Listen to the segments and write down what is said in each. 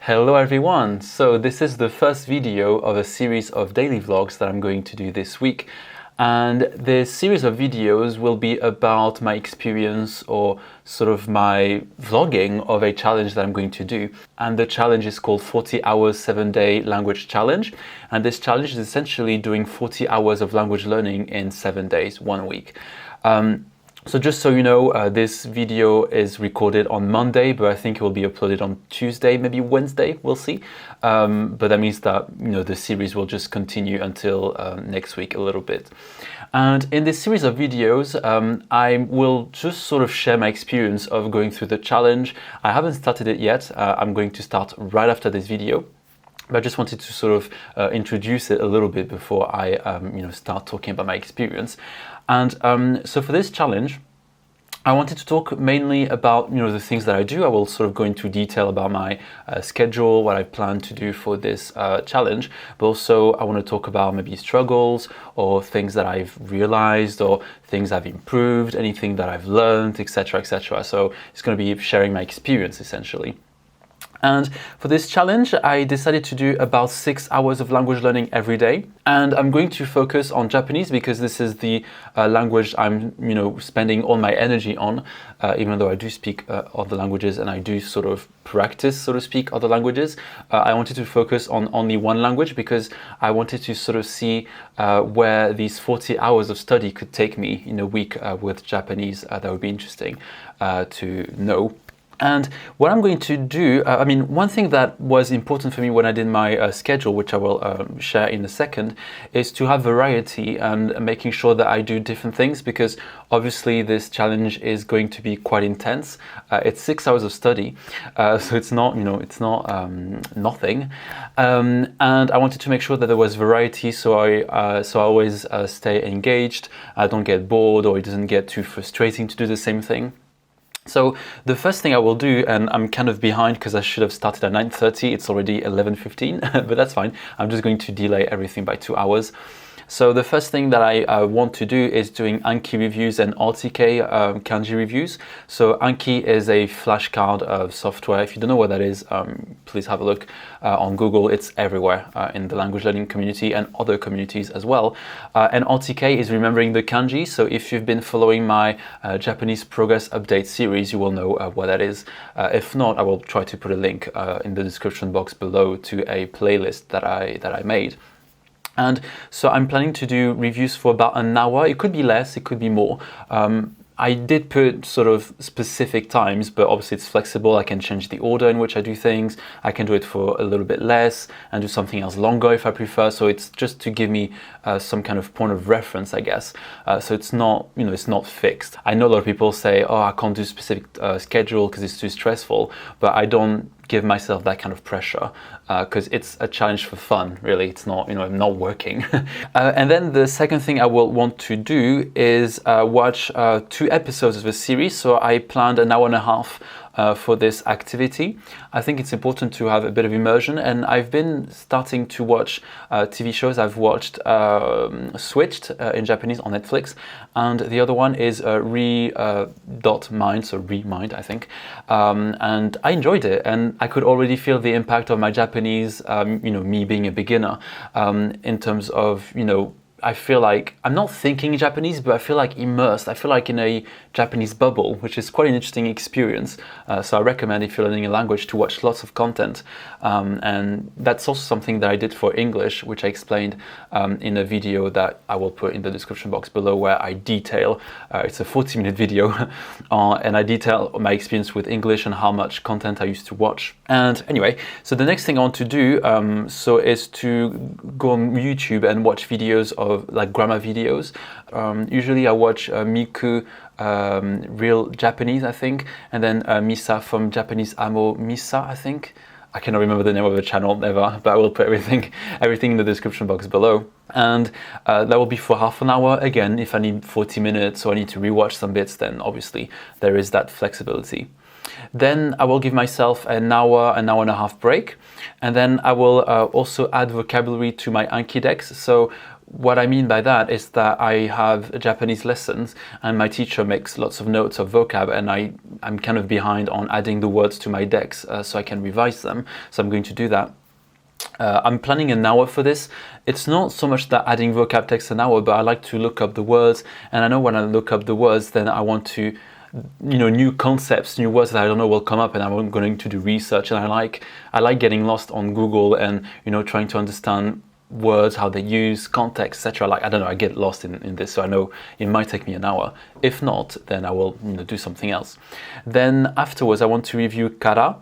Hello everyone! So this is the first video of a series of daily vlogs that I'm going to do this week. And this series of videos will be about my experience or sort of my vlogging of a challenge that I'm going to do. And the challenge is called 40 Hours 7-Day Language Challenge. And this challenge is essentially doing 40 hours of language learning in 7 days, 1 week. So just so you know, this video is recorded on Monday, but I think it will be uploaded on Tuesday, maybe Wednesday, we'll see. But that means that, the series will just continue until next week a little bit. And in this series of videos, I will just sort of share my experience of going through the challenge. I haven't started it yet. I'm going to start right after this video. But I just wanted to sort of introduce it a little bit before I, start talking about my experience. And so for this challenge, I wanted to talk mainly about, the things that I do. I will sort of go into detail about my schedule, what I plan to do for this challenge. But also I want to talk about maybe struggles or things that I've realized or things I've improved, anything that I've learned, etc., etc. So it's going to be sharing my experience essentially. And for this challenge, I decided to do about 6 hours of language learning every day. And I'm going to focus on Japanese because this is the language I'm, spending all my energy on, even though I do speak other languages and I do sort of practice, so to speak, other languages. I wanted to focus on only one language because I wanted to sort of see where these 40 hours of study could take me in a week with Japanese. That would be interesting to know. And what I'm going to do, one thing that was important for me when I did my schedule, which I will share in a second, is to have variety and making sure that I do different things because obviously this challenge is going to be quite intense. It's 6 hours of study, so it's not, nothing. And I wanted to make sure that there was variety, so I always stay engaged. I don't get bored or it doesn't get too frustrating to do the same thing. So the first thing I will do, and I'm kind of behind because I should have started at 9:30, it's already 11:15, but that's fine. I'm just going to delay everything by 2 hours. So the first thing that I want to do is doing Anki reviews and RTK kanji reviews. So Anki is a flashcard of software. If you don't know what that is, please have a look on Google. It's everywhere in the language learning community and other communities as well. And RTK is remembering the kanji. So if you've been following my Japanese progress update series, you will know what that is. If not, I will try to put a link in the description box below to a playlist that I made. And so I'm planning to do reviews for about an hour. It could be less, it could be more. I did put sort of specific times, but obviously it's flexible. I can change the order in which I do things. I can do it for a little bit less and do something else longer if I prefer. So it's just to give me some kind of point of reference, I guess. So it's not, it's not fixed. I know a lot of people say, oh, I can't do a specific schedule because it's too stressful, but I don't give myself that kind of pressure because it's a challenge for fun, really. It's not, I'm not working. And then the second thing I will want to do is watch 2 episodes of the series. So I planned an hour and a half for this activity. I think it's important to have a bit of immersion, and I've been starting to watch TV shows. I've watched Switched in Japanese on Netflix, and the other one is Re.Mind, so Remind, I think. And I enjoyed it, and I could already feel the impact of my Japanese, me being a beginner, in terms of, I feel like I'm not thinking Japanese, but I feel like immersed. I feel like in a Japanese bubble, which is quite an interesting experience. So I recommend if you're learning a language to watch lots of content. And that's also something that I did for English, which I explained in a video that I will put in the description box below where I detail, it's a 40-minute video, and I detail my experience with English and how much content I used to watch. And anyway, so the next thing I want to do is to go on YouTube and watch videos of like grammar videos. Usually I watch Miku Real Japanese, I think, and then Misa from Japanese Amo Misa, I think. I cannot remember the name of the channel ever, but I will put everything in the description box below. And that will be for half an hour. Again, if I need 40 minutes or I need to rewatch some bits, then obviously there is that flexibility. Then I will give myself an hour and a half break. And then I will also add vocabulary to my Anki decks. So what I mean by that is that I have Japanese lessons and my teacher makes lots of notes of vocab, and I'm kind of behind on adding the words to my decks so I can revise them. So I'm going to do that. I'm planning an hour for this. It's not so much that adding vocab takes an hour, but I like to look up the words, and I know when I look up the words, then I want to, new concepts, new words that I don't know will come up, and I'm going to do research, and I like getting lost on Google and trying to understand words, how they use, context, etc. I don't know, I get lost in this, so I know it might take me an hour. If not, then I will do something else. Then afterwards, I want to review kara.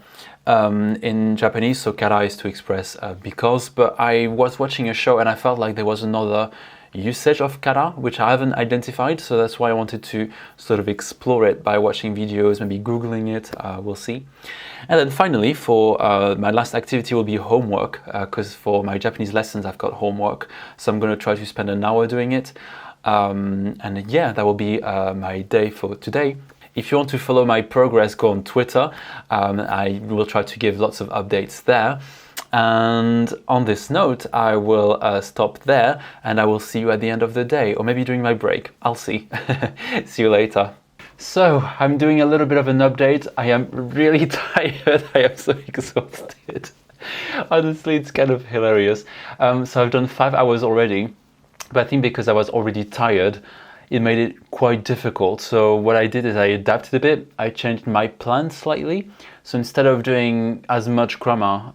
In Japanese, so kara is to express because, but I was watching a show and I felt like there was another usage of kara which I haven't identified, so that's why I wanted to sort of explore it by watching videos, maybe googling it, we'll see. And then finally, for my last activity will be homework, because for my Japanese lessons I've got homework, so I'm going to try to spend an hour doing it, and yeah, that will be my day for today. If you want to follow my progress, go on Twitter. I will try to give lots of updates there. And on this note, I will stop there, and I will see you at the end of the day, or maybe during my break. I'll see. See you later. So, I'm doing a little bit of an update. I am really tired. I am so exhausted. Honestly, it's kind of hilarious. So I've done 5 hours already, but I think because I was already tired, it made it quite difficult. So what I did is I adapted a bit. I changed my plan slightly. So instead of doing as much grammar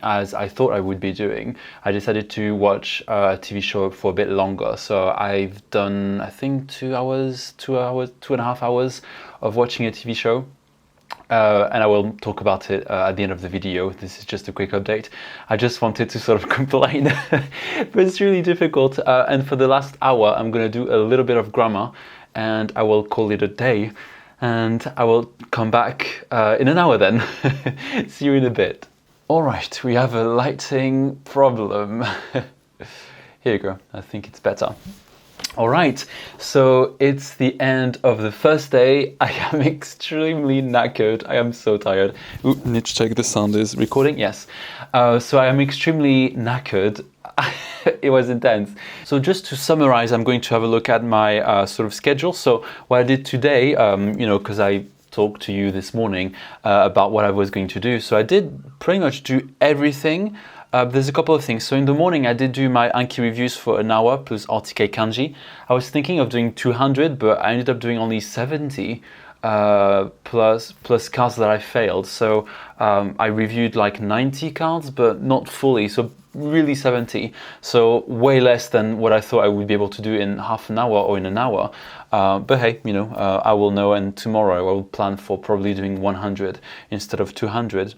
as I thought I would be doing, I decided to watch a TV show for a bit longer. So I've done, I think, 2.5 hours of watching a TV show. And I will talk about it at the end of the video. This is just a quick update. I just wanted to sort of complain, but it's really difficult. And for the last hour, I'm going to do a little bit of grammar, and I will call it a day. And I will come back in an hour then. See you in a bit. All right, we have a lighting problem. Here you go. I think it's better. All right, so it's the end of the first day. I am extremely knackered. I am so tired. Ooh, need to check the sound is recording. Yes. So I am extremely knackered. It was intense. So just to summarize, I'm going to have a look at my sort of schedule. So what I did today, because I talked to you this morning about what I was going to do. So I did pretty much do everything. There's a couple of things. So in the morning, I did do my Anki reviews for an hour plus RTK kanji. I was thinking of doing 200, but I ended up doing only 70 plus cards that I failed. So I reviewed like 90 cards, but not fully. So really 70. So way less than what I thought I would be able to do in half an hour or in an hour. But hey, I will know, and tomorrow I will plan for probably doing 100 instead of 200.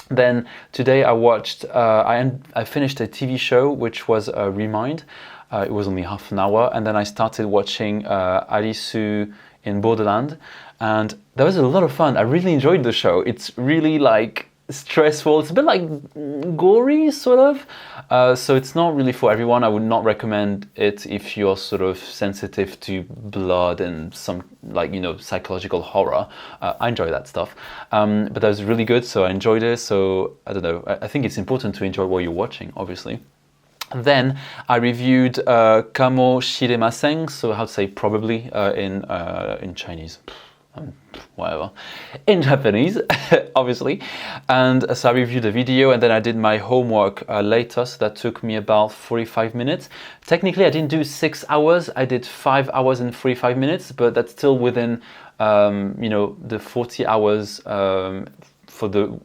Then today I watched, I finished a TV show which was Remind. It was only half an hour, and then I started watching Alisu in Borderland, and that was a lot of fun. I really enjoyed the show. It's really like stressful. It's a bit like gory, sort of. So it's not really for everyone. I would not recommend it if you're sort of sensitive to blood and some psychological horror. I enjoy that stuff. But that was really good, so I enjoyed it. So I don't know. I think it's important to enjoy what you're watching, obviously. Then I reviewed Kamo Shiremasen, so how to say probably in Chinese. Whatever, in Japanese, obviously. And so I reviewed the video, and then I did my homework later, so that took me about 45 minutes. Technically, I didn't do 6 hours, I did 5 hours and 45 minutes, but that's still within, the 40 hours for the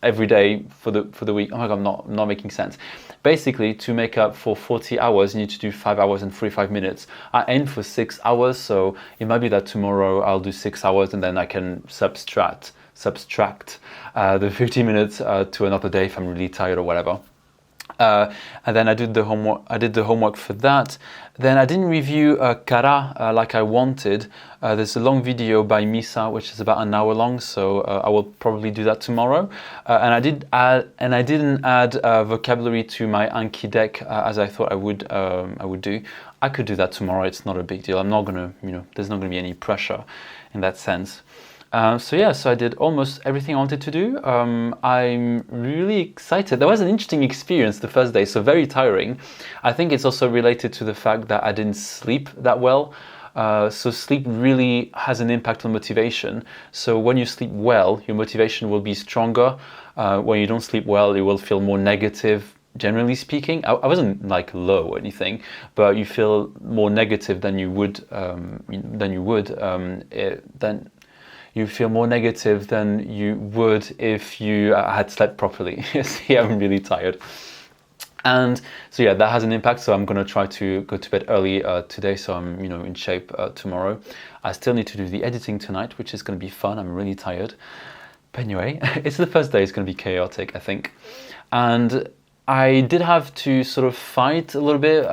every day for the week. Oh my God, I'm not making sense. Basically, to make up for 40 hours, you need to do 5 hours and 45 minutes. I aim for 6 hours, so it might be that tomorrow I'll do 6 hours, and then I can subtract the 50 minutes to another day if I'm really tired or whatever. And then I did the homework for that. Then I didn't review kara like I wanted. There's a long video by Misa, which is about an hour long, so I will probably do that tomorrow. And I didn't add vocabulary to my Anki deck as I thought I would do. I could do that tomorrow. It's not a big deal. I'm not gonna, there's not gonna be any pressure in that sense. So I did almost everything I wanted to do. I'm really excited. That was an interesting experience the first day, so very tiring. I think it's also related to the fact that I didn't sleep that well. So sleep really has an impact on motivation. So when you sleep well, your motivation will be stronger. When you don't sleep well, you will feel more negative. Generally speaking, I wasn't like low or anything, but you feel more negative than you would you feel more negative than you would if you had slept properly. See, I'm really tired. And so yeah, that has an impact. So I'm gonna try to go to bed early today, so I'm in shape tomorrow. I still need to do the editing tonight, which is gonna be fun. I'm really tired. But anyway, it's the first day. It's gonna be chaotic, I think. And I did have to sort of fight a little bit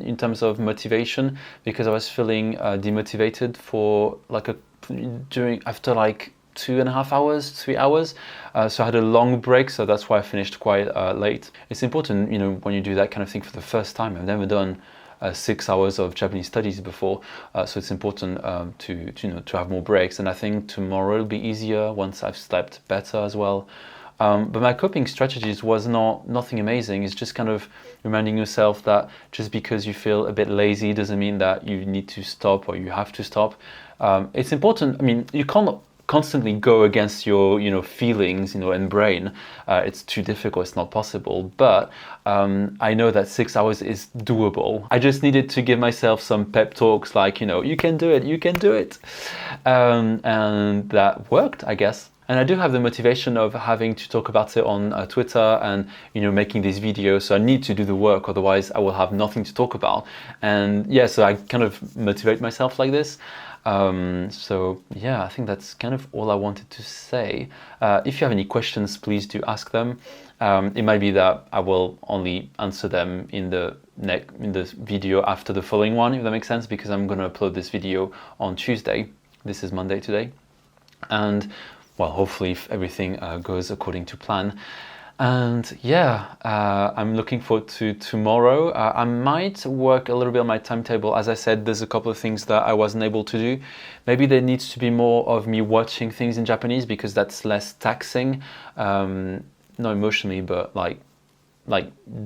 in terms of motivation, because I was feeling demotivated for like after like 2.5 hours, 3 hours. So I had a long break, so that's why I finished quite late. It's important, when you do that kind of thing for the first time. I've never done 6 hours of Japanese studies before, so it's important to have more breaks. And I think tomorrow will be easier once I've slept better as well. But my coping strategies was nothing amazing. It's just kind of reminding yourself that just because you feel a bit lazy doesn't mean that you need to stop or you have to stop. It's important. I mean, you can't constantly go against your feelings and brain. It's too difficult. It's not possible. But I know that 6 hours is doable. I just needed to give myself some pep talks like, you can do it, you can do it. And that worked, I guess. And I do have the motivation of having to talk about it on Twitter and making these videos. So I need to do the work, otherwise I will have nothing to talk about. And yeah, so I kind of motivate myself like this. So yeah, I think that's kind of all I wanted to say. If you have any questions, please do ask them. It might be that I will only answer them in the video after the following one, if that makes sense, because I'm going to upload this video on Tuesday. This is Monday today. And well, hopefully if everything goes according to plan. And yeah, I'm looking forward to tomorrow. I might work a little bit on my timetable. As I said, there's a couple of things that I wasn't able to do. Maybe there needs to be more of me watching things in Japanese, because that's less taxing. Not emotionally, but like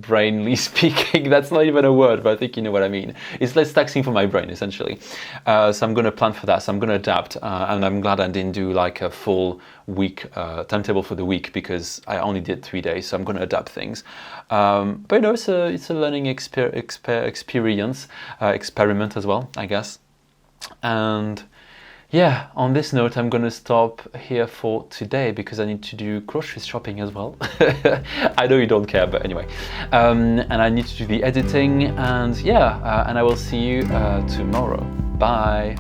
brainly speaking. That's not even a word, but I think you know what I mean. It's less taxing for my brain, essentially. So I'm going to plan for that. So I'm going to adapt, and I'm glad I didn't do like a full week timetable for the week, because I only did 3 days. So I'm going to adapt things. But it's a learning experience, experiment as well, I guess. And yeah, on this note, I'm going to stop here for today, because I need to do grocery shopping as well. I know you don't care, but anyway. And I need to do the editing, and yeah, and I will see you tomorrow. Bye.